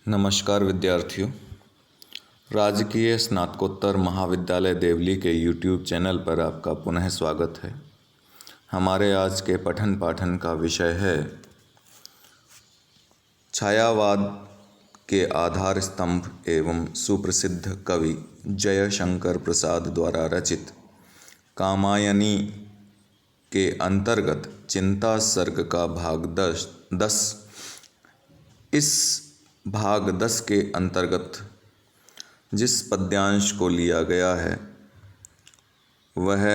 नमस्कार विद्यार्थियों। राजकीय स्नातकोत्तर महाविद्यालय देवली के YouTube चैनल पर आपका पुनः स्वागत है। हमारे आज के पठन पाठन का विषय है छायावाद के आधार स्तंभ एवं सुप्रसिद्ध कवि जयशंकर प्रसाद द्वारा रचित कामायनी के अंतर्गत चिंता सर्ग का भाग 10। इस भाग 10 के अंतर्गत जिस पद्यांश को लिया गया है वह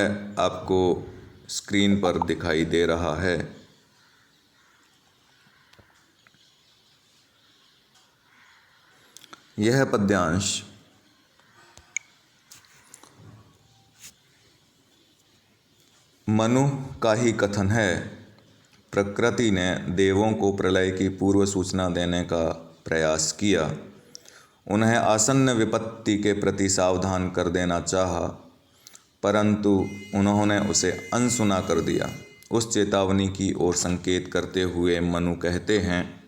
आपको स्क्रीन पर दिखाई दे रहा है। यह पद्यांश मनु का ही कथन है। प्रकृति ने देवों को प्रलय की पूर्व सूचना देने का प्रयास किया, उन्हें आसन्न विपत्ति के प्रति सावधान कर देना चाहा, परंतु उन्होंने उसे अनसुना कर दिया। उस चेतावनी की ओर संकेत करते हुए मनु कहते हैं,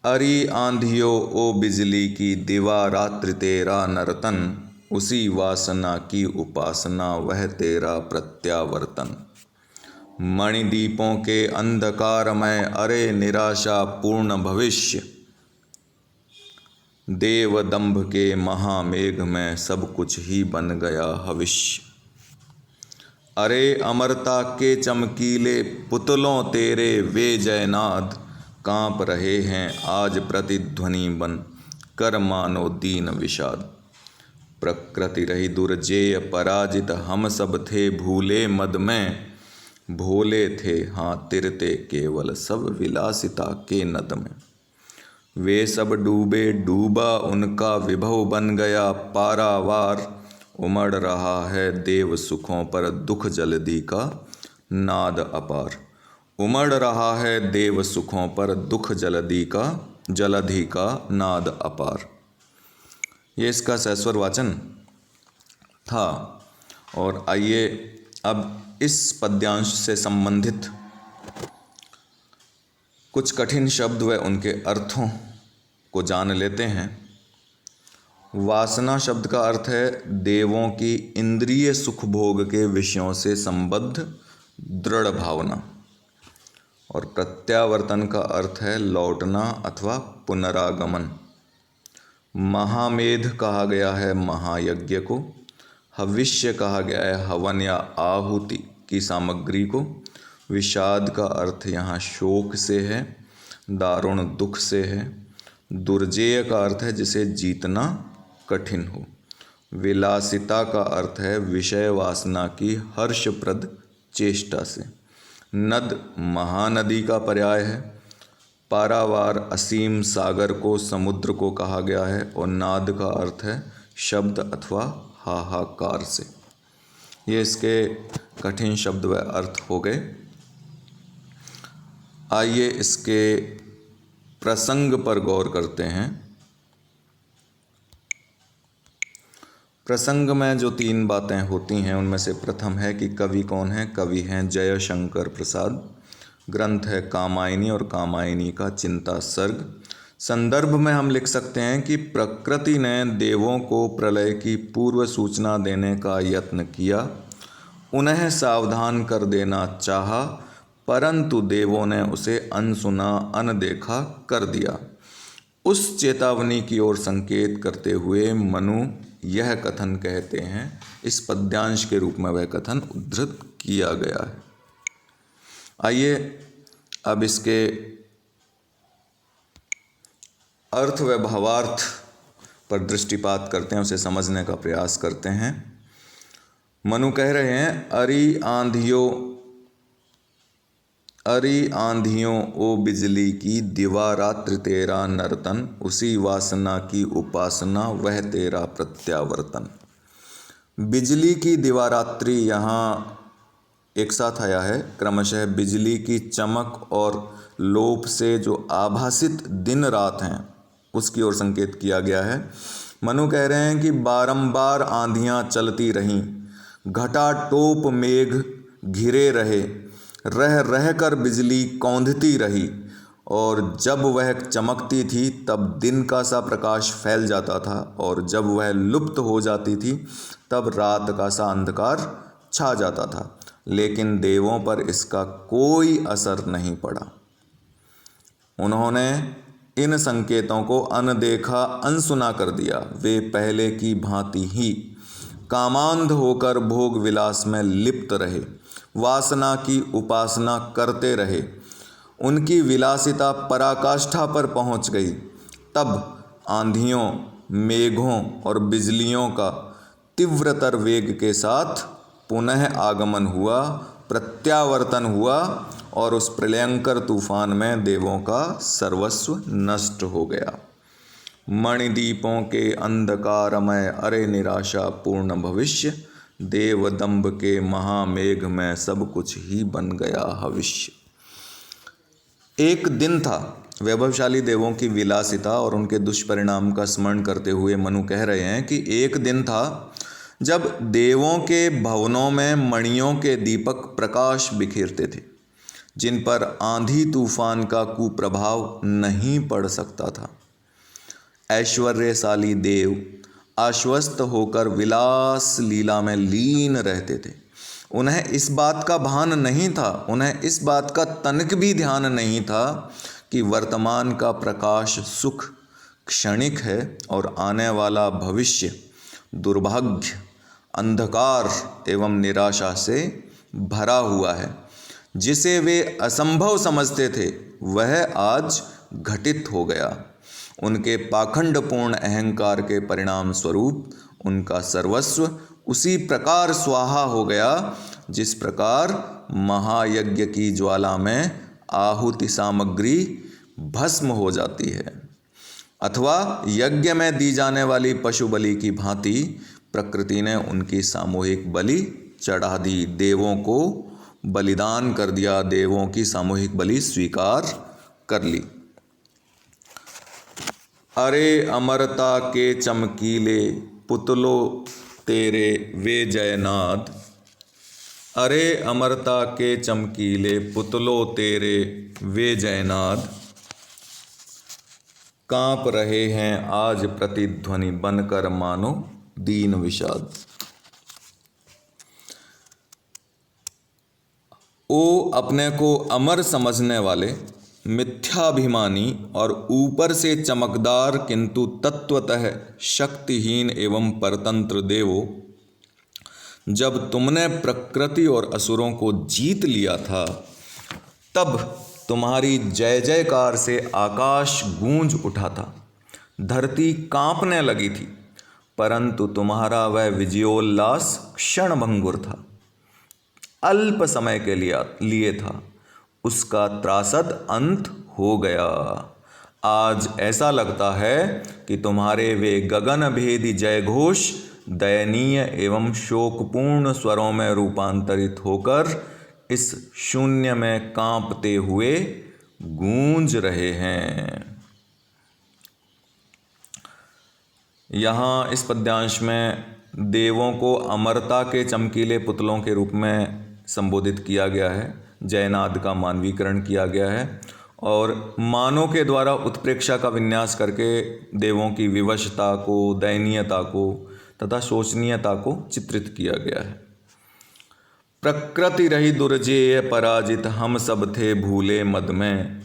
अरी आंधियो ओ बिजली की दिवा रात्रि तेरा नर्तन, उसी वासना की उपासना वह तेरा प्रत्यावर्तन। मणिदीपों के अंधकार में अरे निराशा पूर्ण भविष्य, देव दंभ के महामेघ में सब कुछ ही बन गया हविष्य। अरे अमरता के चमकीले पुतलों तेरे वे जयनाद, कांप रहे हैं आज प्रतिध्वनि बन कर मानो दीन विषाद। प्रकृति रही दुर्जेय पराजित, हम सब थे भूले मद में, भोले थे हाँ तिरते केवल सब विलासिता के नद में। वे सब डूबे डूबा उनका विभव बन गया पारावार, उमड़ रहा है देव सुखों पर दुख जलधि का नाद अपार। उमड़ रहा है देव सुखों पर दुख जलधि का नाद अपार। ये इसका सैस्वर वाचन था। और आइए अब इस पद्यांश से संबंधित कुछ कठिन शब्द व उनके अर्थों को जान लेते हैं। वासना शब्द का अर्थ है देवों की इंद्रिय सुख भोग के विषयों से संबद्ध दृढ़ भावना। और प्रत्यावर्तन का अर्थ है लौटना अथवा पुनरागमन। महामेध कहा गया है महायज्ञ को, हविष्य कहा गया है हवन या आहुति की सामग्री को। विषाद का अर्थ यहाँ शोक से है, दारुण दुख से है। दुर्जेय का अर्थ है जिसे जीतना कठिन हो। विलासिता का अर्थ है विषय वासना की हर्षप्रद चेष्टा से। नद महानदी का पर्याय है। पारावार असीम सागर को, समुद्र को कहा गया है। और नाद का अर्थ है शब्द अथवा हाहाकार से। ये इसके कठिन शब्द व अर्थ हो गए। आइए इसके प्रसंग पर गौर करते हैं। प्रसंग में जो 3 बातें होती हैं उनमें से प्रथम है कि कवि कौन है। कवि हैं जयशंकर प्रसाद। ग्रंथ है कामायनी और कामायनी का चिंता सर्ग। संदर्भ में हम लिख सकते हैं कि प्रकृति ने देवों को प्रलय की पूर्व सूचना देने का यत्न किया, उन्हें सावधान कर देना चाहा, परंतु देवों ने उसे अनसुना अनदेखा कर दिया। उस चेतावनी की ओर संकेत करते हुए मनु यह कथन कहते हैं। इस पद्यांश के रूप में वह कथन उद्धृत किया गया है। आइए अब इसके अर्थ व भावार्थ पर दृष्टिपात करते हैं, उसे समझने का प्रयास करते हैं। मनु कह रहे हैं, अरी आंधियों ओ बिजली की दिवा रात्रि तेरा नर्तन, उसी वासना की उपासना वह तेरा प्रत्यावर्तन। बिजली की दिवारात्रि यहाँ एक साथ आया है। क्रमशः बिजली की चमक और लोप से जो आभासित दिन रात हैं उसकी ओर संकेत किया गया है। मनु कह रहे हैं कि बारंबार आंधियाँ चलती रहीं, घटाटोप मेघ घिरे रहे, रह रह कर बिजली कौंधती रही और जब वह चमकती थी तब दिन का सा प्रकाश फैल जाता था, और जब वह लुप्त हो जाती थी तब रात का सा अंधकार छा जाता था। लेकिन देवों पर इसका कोई असर नहीं पड़ा। उन्होंने इन संकेतों को अनदेखा अनसुना कर दिया। वे पहले की भांति ही कामांध होकर भोग विलास में लिप्त रहे, वासना की उपासना करते रहे। उनकी विलासिता पराकाष्ठा पर पहुंच गई। तब आंधियों, मेघों और बिजलियों का तीव्रतर वेग के साथ पुनः आगमन हुआ, प्रत्यावर्तन हुआ, और उस प्रलयंकर तूफान में देवों का सर्वस्व नष्ट हो गया। मणिदीपों के अंधकारमय अरे निराशा पूर्ण भविष्य, देवदंभ के महामेघ में सब कुछ ही बन गया हविष्य। एक दिन था, वैभवशाली देवों की विलासिता और उनके दुष्परिणाम का स्मरण करते हुए मनु कह रहे हैं कि एक दिन था जब देवों के भवनों में मणियों के दीपक प्रकाश बिखेरते थे, जिन पर आंधी तूफान का कुप्रभाव नहीं पड़ सकता था। ऐश्वर्यशाली देव आश्वस्त होकर विलास लीला में लीन रहते थे। उन्हें इस बात का भान नहीं था, उन्हें इस बात का तनिक भी ध्यान नहीं था कि वर्तमान का प्रकाश सुख क्षणिक है और आने वाला भविष्य दुर्भाग्य, अंधकार एवं निराशा से भरा हुआ है। जिसे वे असंभव समझते थे वह आज घटित हो गया। उनके पाखंडपूर्ण अहंकार के परिणाम स्वरूप उनका सर्वस्व उसी प्रकार स्वाहा हो गया जिस प्रकार महायज्ञ की ज्वाला में आहुति सामग्री भस्म हो जाती है, अथवा यज्ञ में दी जाने वाली पशु बलि की भांति प्रकृति ने उनकी सामूहिक बलि चढ़ा दी। देवों को बलिदान कर दिया, देवों की सामूहिक बलि स्वीकार कर ली। अरे अमरता के चमकीले पुतलों तेरे वे जयनाद, अरे अमरता के चमकीले पुतलों तेरे वे जयनाद, कांप रहे हैं आज प्रतिध्वनि बनकर मानो दीन विषाद। ओ अपने को अमर समझने वाले, मिथ्याभिमानी और ऊपर से चमकदार किंतु तत्वतः शक्तिहीन एवं परतंत्र देवो, जब तुमने प्रकृति और असुरों को जीत लिया था तब तुम्हारी जय जयकार से आकाश गूंज उठा था, धरती कांपने लगी थी, परंतु तुम्हारा वह विजयोल्लास क्षणभंगुर था, अल्प समय के लिए था, उसका त्रासद अंत हो गया। आज ऐसा लगता है कि तुम्हारे वे गगन भेदी जयघोष दयनीय एवं शोकपूर्ण स्वरों में रूपांतरित होकर इस शून्य में कांपते हुए गूंज रहे हैं। यहाँ इस पद्यांश में देवों को अमरता के चमकीले पुतलों के रूप में संबोधित किया गया है, जयनाद का मानवीकरण किया गया है और मानव के द्वारा उत्प्रेक्षा का विन्यास करके देवों की विवशता को, दयनीयता को तथा शोचनीयता को चित्रित किया गया है। प्रकृति रही दुर्जेय पराजित, हम सब थे भूले मद में,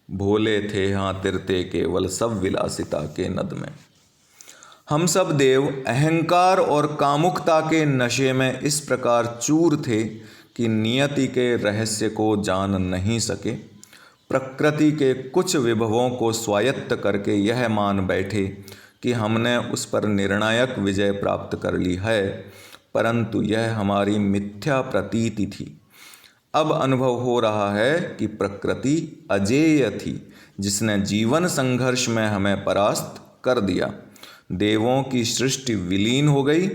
भोले थे हाँ तिरते केवल सब विलासिता के नद में। हम सब देव अहंकार और कामुकता के नशे में इस प्रकार चूर थे कि नियति के रहस्य को जान नहीं सके। प्रकृति के कुछ विभवों को स्वायत्त करके यह मान बैठे कि हमने उस पर निर्णायक विजय प्राप्त कर ली है, परंतु यह हमारी मिथ्या प्रतीति थी। अब अनुभव हो रहा है कि प्रकृति अजेय थी, जिसने जीवन संघर्ष में हमें परास्त कर दिया। देवों की सृष्टि विलीन हो गई।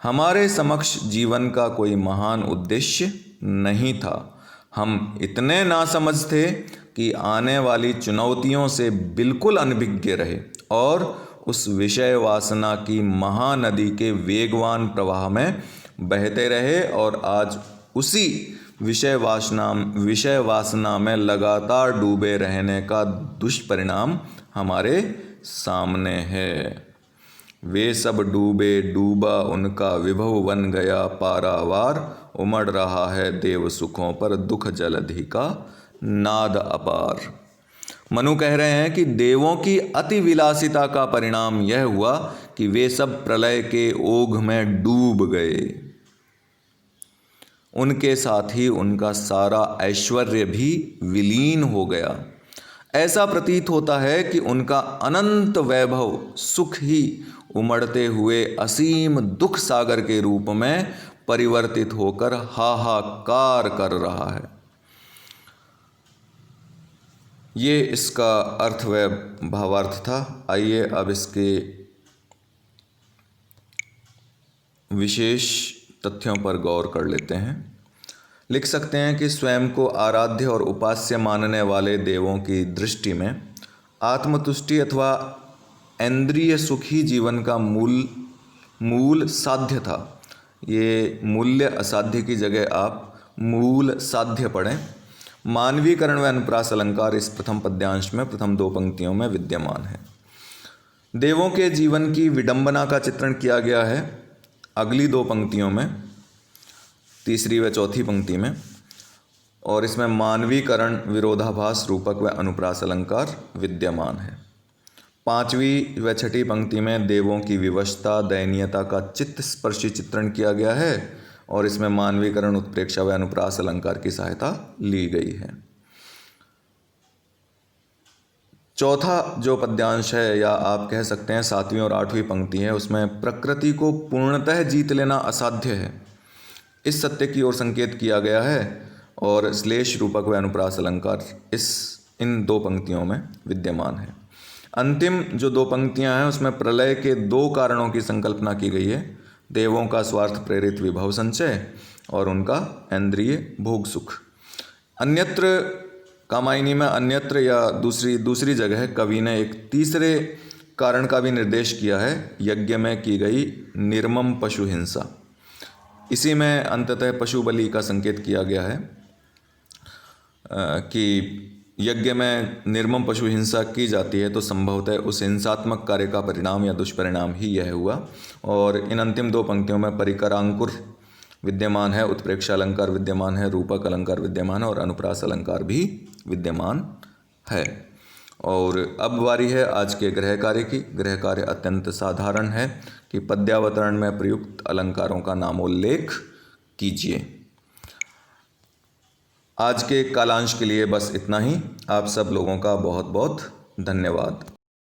हमारे समक्ष जीवन का कोई महान उद्देश्य नहीं था। हम इतने नासमझ थे कि आने वाली चुनौतियों से बिल्कुल अनभिज्ञ रहे और उस विषय वासना की महानदी के वेगवान प्रवाह में बहते रहे और आज उसी विषय वासना में लगातार डूबे रहने का दुष्परिणाम हमारे सामने है। वे सब डूबे डूबा उनका विभव बन गया पारावार, उमड़ रहा है देव सुखों पर दुख जलधि का नाद अपार। मनु कह रहे हैं कि देवों की अति विलासिता का परिणाम यह हुआ कि वे सब प्रलय के ओघ में डूब गए। उनके साथ ही उनका सारा ऐश्वर्य भी विलीन हो गया। ऐसा प्रतीत होता है कि उनका अनंत वैभव सुख ही उमड़ते हुए असीम दुख सागर के रूप में परिवर्तित होकर हाहाकार कर रहा है। ये इसका अर्थ व भावार्थ था। आइए अब इसके विशेष तथ्यों पर गौर कर लेते हैं। लिख सकते हैं कि स्वयं को आराध्य और उपास्य मानने वाले देवों की दृष्टि में आत्मतुष्टि अथवा इंद्रिय सुख ही जीवन का मूल साध्य था। ये मूल्य असाध्य की जगह आप मूल साध्य पढ़ें। मानवीकरण व अनुप्रास अलंकार इस प्रथम पद्यांश में प्रथम दो पंक्तियों में विद्यमान है। देवों के जीवन की विडंबना का चित्रण किया गया है अगली दो पंक्तियों में, तीसरी व चौथी पंक्ति में, और इसमें मानवीकरण, विरोधाभास, रूपक व अनुप्रास अलंकार विद्यमान है। पांचवी व छठी पंक्ति में देवों की विवशता, दयनीयता का चित्त स्पर्शी चित्रण किया गया है और इसमें मानवीकरण, उत्प्रेक्षा व अनुप्रास अलंकार की सहायता ली गई है। चौथा जो पद्यांश है, या आप कह सकते हैं सातवीं और आठवीं पंक्ति है, उसमें प्रकृति को पूर्णतः जीत लेना असाध्य है, इस सत्य की ओर संकेत किया गया है और श्लेष, रूपक व अनुप्रास अलंकार इन दो पंक्तियों में विद्यमान है। अंतिम जो दो पंक्तियां हैं उसमें प्रलय के दो कारणों की संकल्पना की गई है, देवों का स्वार्थ प्रेरित विभव संचय और उनका इंद्रिय भोग सुख। अन्यत्र कामायनी में अन्यत्र या दूसरी जगह कवि ने एक तीसरे कारण का भी निर्देश किया है, यज्ञ में की गई निर्मम पशु हिंसा। इसी में अंततः पशु बलि का संकेत किया गया है कि यज्ञ में निर्मम पशु हिंसा की जाती है तो संभवतः उस हिंसात्मक कार्य का परिणाम या दुष्परिणाम ही यह हुआ। और इन अंतिम दो पंक्तियों में परिकरांकुर विद्यमान है, उत्प्रेक्षा अलंकार विद्यमान है, रूपक अलंकार विद्यमान है और अनुप्रास अलंकार भी विद्यमान है। और अब बारी है आज के गृह कार्य की। गृह कार्य अत्यंत साधारण है कि पद्यावतरण में प्रयुक्त अलंकारों का नामोल्लेख कीजिए। आज के कालांश के लिए बस इतना ही। आप सब लोगों का बहुत बहुत धन्यवाद।